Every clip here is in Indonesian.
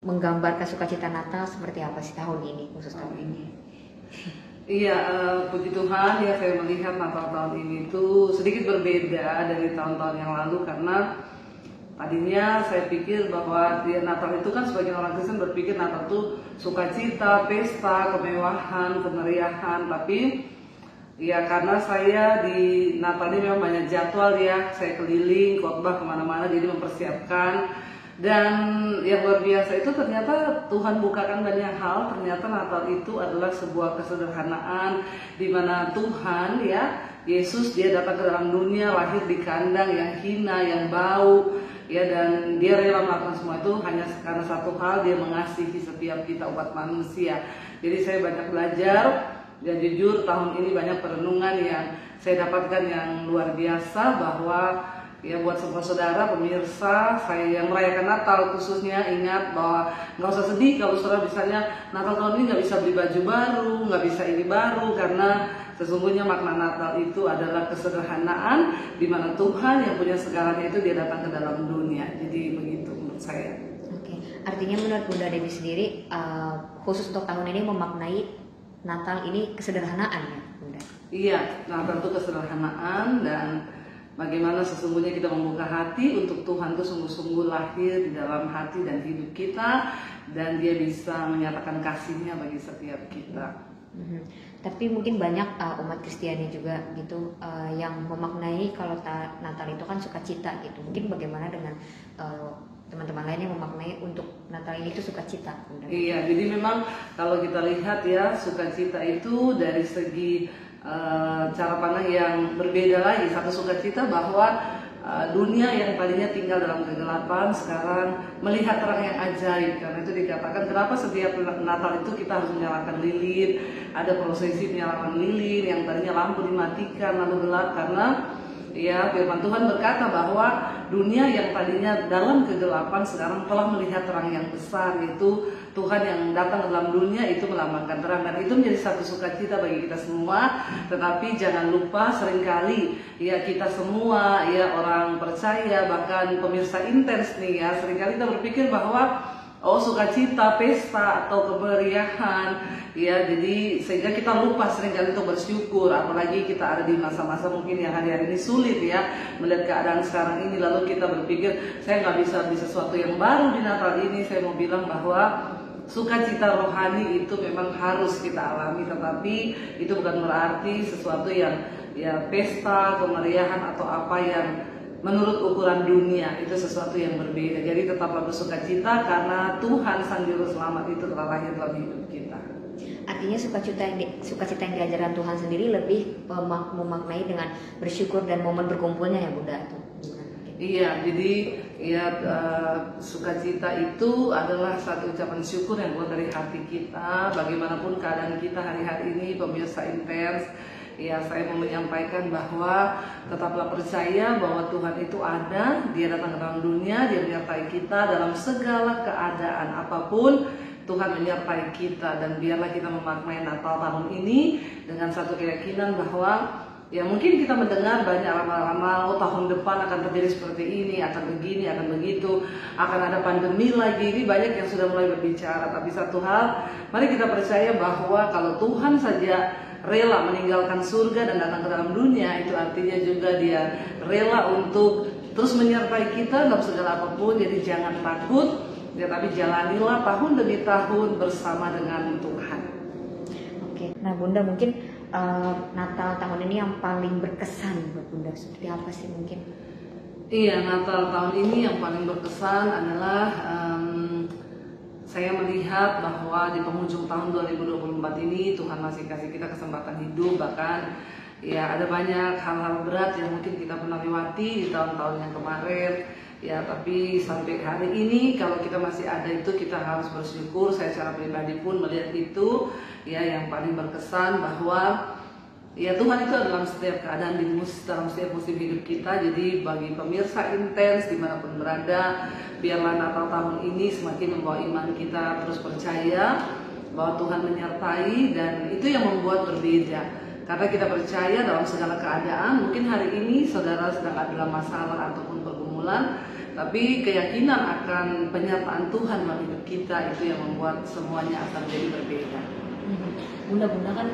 menggambarkan sukacita Natal seperti apa sih tahun ini, khusus tahun ini? Iya, puji Tuhan ya, saya melihat Natal tahun ini tuh sedikit berbeda dari tahun-tahun yang lalu, karena tadinya saya pikir bahwa Natal itu kan sebagian orang Kristen berpikir Natal itu sukacita, pesta, kemewahan, kemeriahan. Tapi ya karena saya di Natal ini memang banyak jadwal ya, saya keliling khotbah kemana-mana, jadi mempersiapkan. Dan yang luar biasa itu ternyata Tuhan bukakan banyak hal. Ternyata Natal itu adalah sebuah kesederhanaan di mana Tuhan ya, Yesus dia datang ke dalam dunia, lahir di kandang yang hina, yang bau ya, dan dia rela melakukan semua itu hanya karena satu hal, dia mengasihi setiap kita umat manusia. Jadi saya banyak belajar, dan jujur tahun ini banyak perenungan yang saya dapatkan yang luar biasa, bahwa ya buat semua saudara pemirsa saya yang merayakan Natal khususnya, ingat bahwa nggak usah sedih kalau saudara misalnya Natal tahun ini nggak bisa beli baju baru, nggak bisa ini baru, karena sesungguhnya makna Natal itu adalah kesederhanaan di mana Tuhan yang punya segalanya itu dia datang ke dalam dunia. Jadi begitu menurut saya. Oke, artinya menurut Bunda Dewi sendiri khusus untuk tahun ini memaknai Natal ini kesederhanaan ya Bunda? Iya, Natal itu kesederhanaan, dan bagaimana sesungguhnya kita membuka hati untuk Tuhan itu sungguh-sungguh lahir di dalam hati dan hidup kita, dan dia bisa menyatakan kasihnya bagi setiap kita. Tapi mungkin banyak umat Kristiani juga gitu yang memaknai kalau Natal itu kan sukacita gitu. Mungkin bagaimana dengan teman-teman lain yang memaknai untuk Natal ini itu sukacita? Iya, jadi memang kalau kita lihat ya, sukacita itu dari segi cara pandang yang berbeda lagi. Satu sukacita bahwa dunia yang tadinya tinggal dalam kegelapan sekarang melihat terang yang ajaib. Karena itu dikatakan kenapa setiap Natal itu kita harus menyalakan lilin, ada prosesi menyalakan lilin yang tadinya lampu dimatikan lalu gelap, karena ya firman Tuhan berkata bahwa dunia yang tadinya dalam kegelapan sekarang telah melihat terang yang besar, yaitu Tuhan yang datang ke dalam dunia itu melambangkan terang. Dan itu menjadi satu sukacita bagi kita semua. Tetapi jangan lupa seringkali ya kita semua ya orang percaya, bahkan pemirsa intens nih ya, seringkali kita berpikir bahwa oh sukacita, pesta atau kemeriahan ya, jadi sehingga kita lupa seringkali untuk bersyukur. Apalagi kita ada di masa-masa mungkin yang hari-hari ini sulit ya, melihat keadaan sekarang ini, lalu kita berpikir saya nggak bisa beli sesuatu yang baru di Natal ini. Saya mau bilang bahwa sukacita rohani itu memang harus kita alami, tetapi itu bukan berarti sesuatu yang ya pesta, kemeriahan atau apa yang menurut ukuran dunia, itu sesuatu yang berbeda. Jadi tetaplah bersukacita karena Tuhan Sang Juru Selamat itu telah lahir dalam hidup kita. Artinya sukacita yang diajarkan Tuhan sendiri lebih memaknai dengan bersyukur dan momen berkumpulnya ya Bunda. Iya, jadi ya sukacita itu adalah satu ucapan syukur yang keluar dari hati kita. Bagaimanapun keadaan kita hari-hari ini, pemirsa intens, ya saya mau menyampaikan bahwa tetaplah percaya bahwa Tuhan itu ada, dia datang ke dalam dunia, dia menyertai kita dalam segala keadaan apapun. Tuhan menyertai kita, dan biarlah kita memaknai Natal tahun ini dengan satu keyakinan bahwa ya mungkin kita mendengar banyak ramal-ramal, oh tahun depan akan terjadi seperti ini, akan begini, akan begitu, akan ada pandemi lagi. Ini banyak yang sudah mulai berbicara, tapi satu hal, mari kita percaya bahwa kalau Tuhan saja rela meninggalkan surga dan datang ke dalam dunia, itu artinya juga dia rela untuk terus menyertai kita dalam segala apapun. Jadi jangan takut ya, tapi jalanilah tahun demi tahun bersama dengan Tuhan. Oke, nah Bunda mungkin Natal tahun ini yang paling berkesan buat Bunda seperti apa sih mungkin? Iya, Natal tahun ini yang paling berkesan adalah saya melihat bahwa di penghujung tahun 2024 ini Tuhan masih kasih kita kesempatan hidup. Bahkan ya ada banyak hal-hal berat yang mungkin kita pernah lewati di tahun-tahun yang kemarin ya, tapi sampai hari ini kalau kita masih ada itu kita harus bersyukur. Saya secara pribadi pun melihat itu ya, yang paling berkesan bahwa ya Tuhan itu dalam setiap keadaan, dalam setiap musim hidup kita. Jadi bagi pemirsa intens dimanapun berada, biarlah Natal tahun ini semakin membawa iman kita terus percaya bahwa Tuhan menyertai, dan itu yang membuat berbeda. Karena kita percaya dalam segala keadaan. Mungkin hari ini saudara sedang ada dalam masalah ataupun pergumulan, tapi keyakinan akan penyertaan Tuhan dalam hidup kita itu yang membuat semuanya akan jadi berbeda. Bunda kan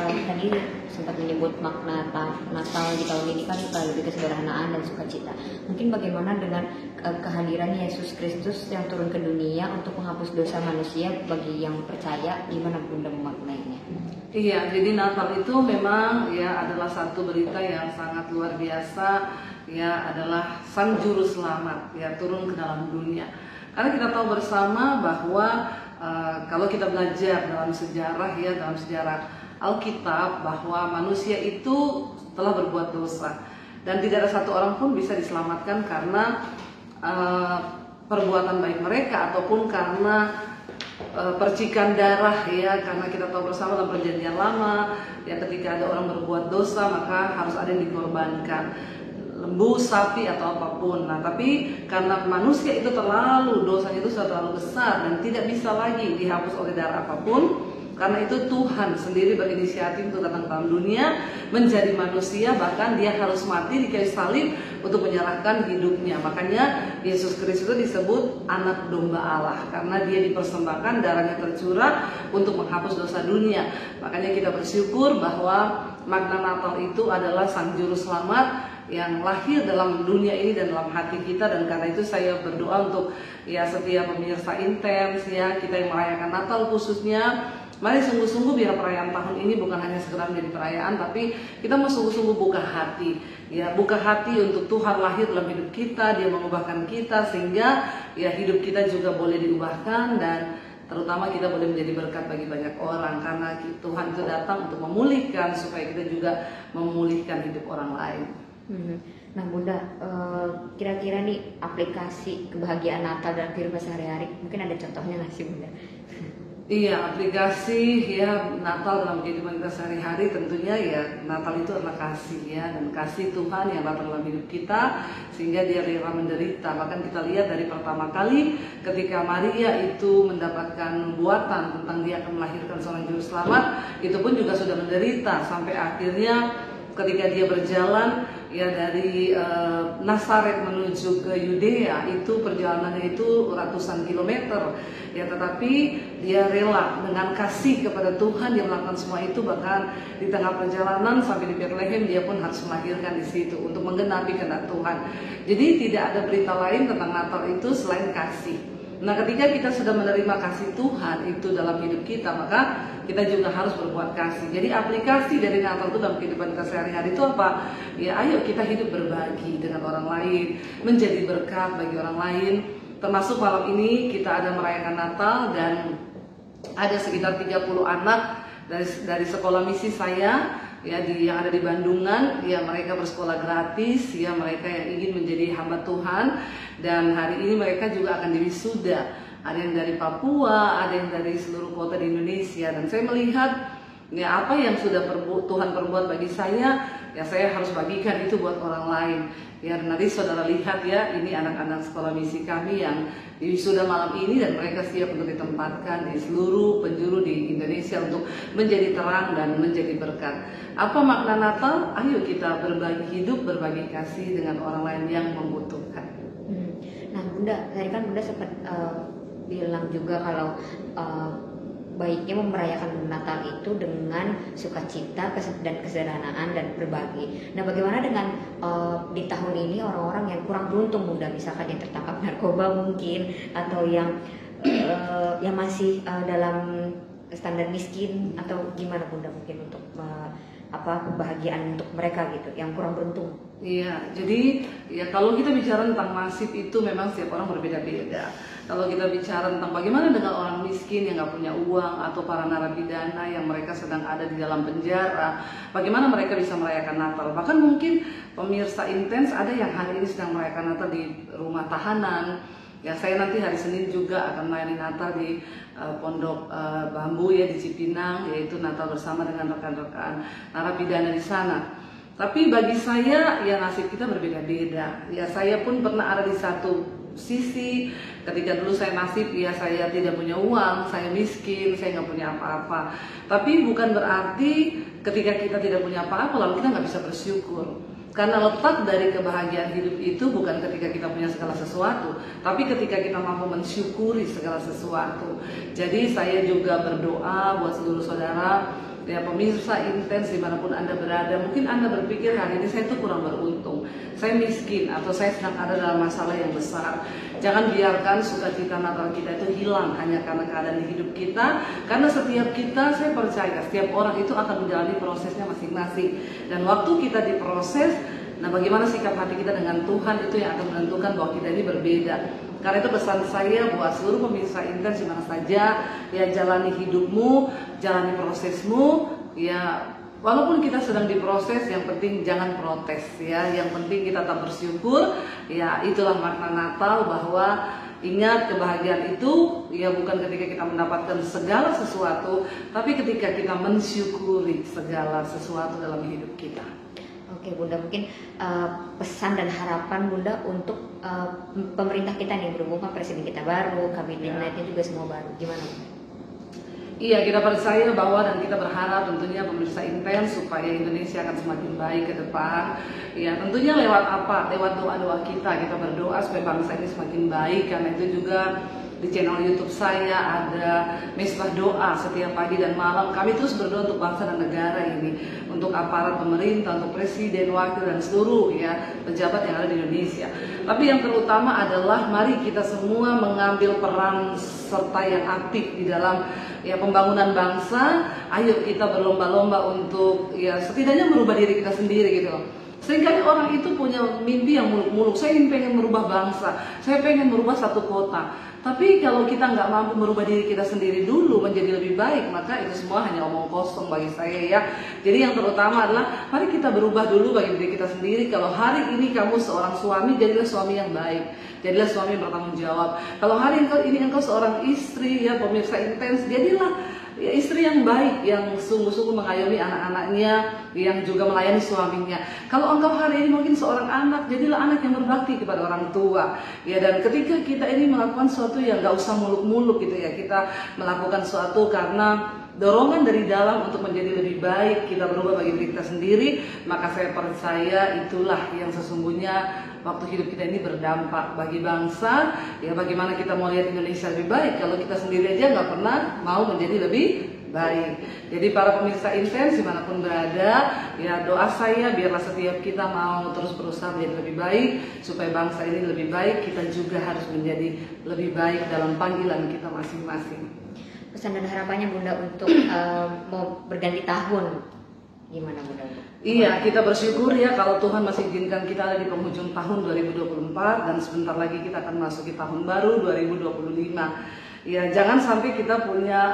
tadi sempat menyebut makna Natal di tahun ini kan lebih kesederhanaan dan sukacita. Mungkin bagaimana dengan kehadiran Yesus Kristus yang turun ke dunia untuk menghapus dosa manusia bagi yang percaya, gimana Bunda memaknainya? Iya, jadi Natal itu memang ya adalah satu berita yang sangat luar biasa, ya adalah Sang Juru Selamat ya turun ke dalam dunia. Karena kita tahu bersama bahwa kalau kita belajar dalam sejarah ya, dalam sejarah Alkitab, bahwa manusia itu telah berbuat dosa dan tidak ada satu orang pun bisa diselamatkan karena perbuatan baik mereka ataupun karena percikan darah ya, karena kita tahu bersama dalam Perjanjian Lama ya, ketika ada orang berbuat dosa maka harus ada yang dikorbankan, lembu, sapi atau apapun. Nah, tapi karena manusia itu dosanya itu sudah terlalu besar dan tidak bisa lagi dihapus oleh darah apapun, karena itu Tuhan sendiri berinisiatif untuk datang ke dalam dunia, menjadi manusia, bahkan dia harus mati di kayu salib untuk menyerahkan hidupnya. Makanya Yesus Kristus itu disebut anak domba Allah, karena dia dipersembahkan, darahnya tercurah untuk menghapus dosa dunia. Makanya kita bersyukur bahwa makna Natal itu adalah Sang Juru Selamat yang lahir dalam dunia ini dan dalam hati kita. Dan karena itu saya berdoa untuk ya setiap pemirsa Intens ya, kita yang merayakan Natal khususnya, mari sungguh-sungguh biar perayaan tahun ini bukan hanya sekedar menjadi perayaan, tapi kita mau sungguh-sungguh buka hati ya, buka hati untuk Tuhan lahir dalam hidup kita, dia mengubahkan kita sehingga ya hidup kita juga boleh diubahkan, dan terutama kita boleh menjadi berkat bagi banyak orang, karena Tuhan itu datang untuk memulihkan supaya kita juga memulihkan hidup orang lain. Nah Bunda, kira-kira nih aplikasi kebahagiaan Natal dalam kehidupan sehari-hari, mungkin ada contohnya nggak sih Bunda? Iya, aplikasi ya Natal dalam kehidupan kita sehari-hari tentunya ya Natal itu adalah kasih ya, dan kasih Tuhan yang datang dalam hidup kita sehingga dia rela menderita. Bahkan kita lihat dari pertama kali ketika Maria itu mendapatkan nubuatan tentang dia akan melahirkan seorang juru selamat, itu pun juga sudah menderita sampai akhirnya ketika dia berjalan ya dari Nazaret menuju ke Yudea, itu perjalanannya itu ratusan kilometer ya, tetapi dia rela dengan kasih kepada Tuhan, dia melakukan semua itu. Bahkan di tengah perjalanan sampai di Bethlehem dia pun harus melahirkan di situ untuk menggenapi kehendak Tuhan. Jadi tidak ada berita lain tentang Natal itu selain kasih. Nah, ketika kita sudah menerima kasih Tuhan itu dalam hidup kita, maka kita juga harus berbuat kasih. Jadi aplikasi dari Natal itu dalam kehidupan kita sehari-hari itu apa? Ya ayo kita hidup berbagi dengan orang lain, menjadi berkat bagi orang lain. Termasuk malam ini kita ada merayakan Natal dan ada sekitar 30 anak dari sekolah misi saya ya yang ada di Bandungan ya, mereka bersekolah gratis ya, mereka yang ingin menjadi hamba Tuhan, dan hari ini mereka juga akan diwisuda. Ada yang dari Papua, ada yang dari seluruh kota di Indonesia, dan saya melihat ya apa yang sudah Tuhan perbuat bagi saya ya, saya harus bagikan itu buat orang lain ya. Nanti saudara lihat ya, ini anak-anak sekolah misi kami yang diwisuda malam ini, dan mereka siap untuk ditempatkan di seluruh penjuru di Indonesia untuk menjadi terang dan menjadi berkat. Apa makna Natal? Ayo kita berbagi hidup, berbagi kasih dengan orang lain yang membutuhkan. Nah Bunda, tadi kan Bunda sempat bilang juga kalau baiknya merayakan Natal itu dengan sukacita dan kesederhanaan dan berbagi. Nah bagaimana dengan di tahun ini orang-orang yang kurang beruntung Bunda, misalkan yang tertangkap narkoba mungkin, atau yang masih dalam standar miskin, atau gimana Bunda mungkin untuk kebahagiaan untuk mereka gitu yang kurang beruntung? Iya, jadi ya kalau kita bicara tentang nasib itu memang setiap orang berbeda-beda. Kalau kita bicara tentang bagaimana dengan orang miskin yang nggak punya uang, atau para narapidana yang mereka sedang ada di dalam penjara, bagaimana mereka bisa merayakan Natal? Bahkan mungkin pemirsa Intens ada yang hari ini sedang merayakan Natal di rumah tahanan. Ya, saya nanti hari Senin juga akan melayani Natal di Pondok Bambu ya di Cipinang, yaitu Natal bersama dengan rekan-rekan narapidana di sana. Tapi bagi saya ya nasib kita berbeda-beda. Ya saya pun pernah ada di satu sisi ketika dulu saya nasib ya saya tidak punya uang, saya miskin, saya nggak punya apa-apa. Tapi bukan berarti ketika kita tidak punya apa-apa lalu kita nggak bisa bersyukur. Karena letak dari kebahagiaan hidup itu bukan ketika kita punya segala sesuatu, tapi ketika kita mampu mensyukuri segala sesuatu. Jadi saya juga berdoa buat seluruh saudara, ya pemirsa Intens dimanapun Anda berada. Mungkin Anda berpikir hari ini saya tuh kurang beruntung, saya miskin, atau saya sedang ada dalam masalah yang besar. Jangan biarkan sukacita Natal kita itu hilang hanya karena keadaan di hidup kita. Karena setiap kita, saya percaya setiap orang itu akan menjalani prosesnya masing-masing. Dan waktu kita diproses, nah bagaimana sikap hati kita dengan Tuhan itu yang akan menentukan bahwa kita ini berbeda. Karena itu pesan saya buat seluruh pemirsa Intens di mana saja, ya jalani hidupmu, jalani prosesmu, ya walaupun kita sedang diproses, yang penting jangan protes ya, yang penting kita tetap bersyukur. Ya itulah makna Natal, bahwa ingat kebahagiaan itu ya bukan ketika kita mendapatkan segala sesuatu, tapi ketika kita mensyukuri segala sesuatu dalam hidup kita. Oke Bunda, mungkin pesan dan harapan Bunda untuk pemerintah kita nih, berhubung presiden kita baru, kabinetnya juga semua baru, gimana Bunda? Iya, kita percaya bahwa dan kita berharap tentunya pemirsa Intens supaya Indonesia akan semakin baik ke depan. Ya, tentunya lewat apa? Lewat doa-doa kita. Kita berdoa supaya bangsa ini semakin baik. Karena itu juga di channel YouTube saya ada mesbah doa setiap pagi dan malam. Kami terus berdoa untuk bangsa dan negara ini, untuk aparat pemerintah, untuk presiden, wakil dan seluruh ya pejabat yang ada di Indonesia. Tapi yang terutama adalah mari kita semua mengambil peran serta yang aktif di dalam ya pembangunan bangsa. Ayo kita berlomba-lomba untuk ya setidaknya merubah diri kita sendiri gitu loh. Seringkali orang itu punya mimpi yang muluk-muluk. Saya ingin pengen merubah bangsa, saya pengen merubah satu kota. Tapi kalau kita nggak mampu merubah diri kita sendiri dulu menjadi lebih baik, maka itu semua hanya omong kosong bagi saya ya. Jadi yang terutama adalah mari kita berubah dulu bagi diri kita sendiri. Kalau hari ini kamu seorang suami, jadilah suami yang baik, jadilah suami yang bertanggung jawab. Kalau hari ini engkau seorang istri ya pemirsa Intens, jadilah ya, istri yang baik, yang sungguh-sungguh mengayomi anak-anaknya, yang juga melayani suaminya. Kalau engkau hari ini mungkin seorang anak, jadilah anak yang berbakti kepada orang tua. Ya, dan ketika kita ini melakukan sesuatu yang gak usah muluk-muluk gitu ya, kita melakukan sesuatu karena dorongan dari dalam untuk menjadi lebih baik, kita berubah bagi diri kita sendiri, maka saya percaya itulah yang sesungguhnya waktu hidup kita ini berdampak bagi bangsa. Ya bagaimana kita mau lihat Indonesia lebih baik kalau kita sendiri aja nggak pernah mau menjadi lebih baik. Jadi para pemirsa Intens dimanapun berada, ya doa saya biarlah setiap kita mau terus berusaha menjadi lebih baik, supaya bangsa ini lebih baik. Kita juga harus menjadi lebih baik dalam panggilan kita masing-masing. Pesan dan harapannya Bunda untuk mau berganti tahun, gimana Bunda? Iya, kita bersyukur ya kalau Tuhan masih izinkan kita ada di penghujung tahun 2024 dan sebentar lagi kita akan masuk di tahun baru 2025. Ya, jangan sampai kita punya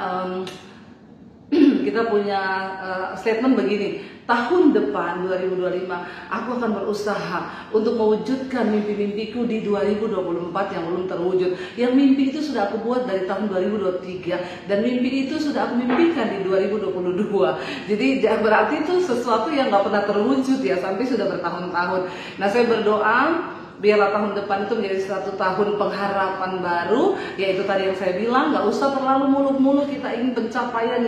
statement begini, tahun depan 2025 aku akan berusaha untuk mewujudkan mimpi-mimpiku di 2024 yang belum terwujud. Yang mimpi itu sudah aku buat dari tahun 2023 dan mimpi itu sudah aku mimpikan di 2022. Jadi berarti itu sesuatu yang gak pernah terwujud ya sampai sudah bertahun-tahun. Nah, saya berdoa biarlah tahun depan itu menjadi satu tahun pengharapan baru, yaitu tadi yang saya bilang, nggak usah terlalu muluk-muluk kita ingin pencapaian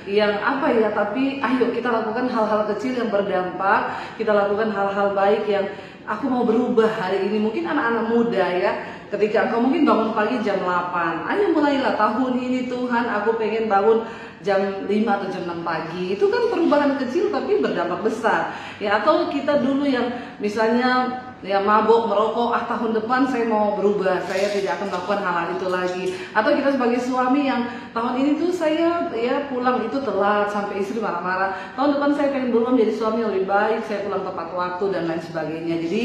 yang apa ya, tapi ayo kita lakukan hal-hal kecil yang berdampak, kita lakukan hal-hal baik yang aku mau berubah hari ini. Mungkin anak-anak muda ya, ketika engkau mungkin bangun pagi jam 8, ayo mulailah tahun ini Tuhan aku pengen bangun jam 5 atau jam 6 pagi. Itu kan perubahan kecil tapi berdampak besar ya. Atau kita dulu yang misalnya ya mabok, merokok, tahun depan saya mau berubah, saya tidak akan melakukan hal-hal itu lagi. Atau kita sebagai suami yang tahun ini tuh saya ya pulang itu telat sampai istri marah-marah, tahun depan saya pengen berubah menjadi suami yang lebih baik, saya pulang tepat waktu dan lain sebagainya. Jadi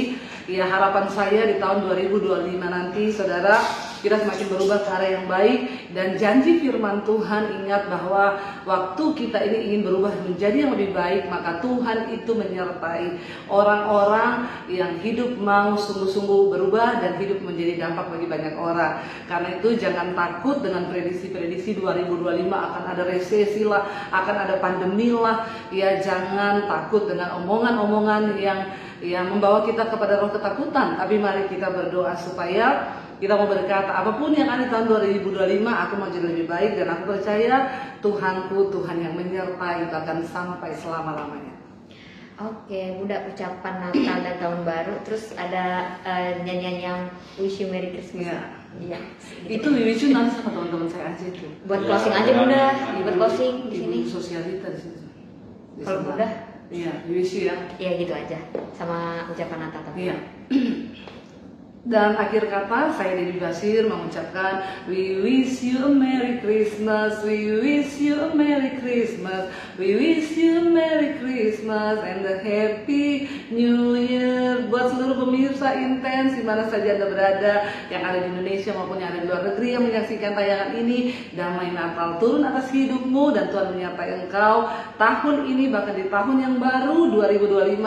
ya harapan saya di tahun 2025 nanti saudara, kita semakin berubah ke arah yang baik. Dan janji firman Tuhan, ingat bahwa waktu kita ini ingin berubah menjadi yang lebih baik, maka Tuhan itu menyertai orang-orang yang hidup mau sungguh-sungguh berubah dan hidup menjadi dampak bagi banyak orang. Karena itu jangan takut dengan prediksi-prediksi 2025 akan ada resesi lah, akan ada pandemi lah. Ya jangan takut dengan omongan-omongan yang membawa kita kepada roh ketakutan. Tapi mari kita berdoa supaya kita mau berkata apapun yang ada di tahun 2025 aku mau jadi lebih baik, dan aku percaya Tuhanku Tuhan yang menyertai bahkan sampai selama-lamanya. Oke, udah ucapan Natal dan Tahun Baru, terus ada nyanyian yang Wish You Merry Christmas. Iya. Iya. Itu wish you nanti sama teman-teman saya aja itu. Buat Iya, closing aja iya, Bunda, iya. buat closing di sini. Ibu sosialita di situ. Di Kalau sebelah. Bunda? Iya, wish you ya. Iya gitu aja, sama ucapan Natal Tahun Iya. Baru. Dan akhir kata saya Dewi Basir mengucapkan we wish you a Merry Christmas, we wish you a Merry Christmas, we wish you a Merry Christmas and a Happy New Year. Buat seluruh pemirsa Intens di mana saja Anda berada, yang ada di Indonesia maupun yang ada di luar negeri yang menyaksikan tayangan ini, damai Natal turun atas hidupmu dan Tuhan menyertai engkau tahun ini bahkan di tahun yang baru 2025.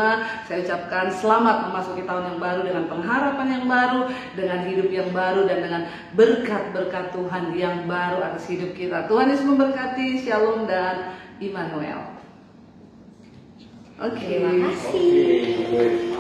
Saya ucapkan selamat memasuki tahun yang baru dengan pengharapan yang baru, dengan hidup yang baru dan dengan berkat-berkat Tuhan yang baru atas hidup kita. Tuhan Yesus memberkati. Shalom dan Immanuel. Oke. Terima kasih. Oke, baik.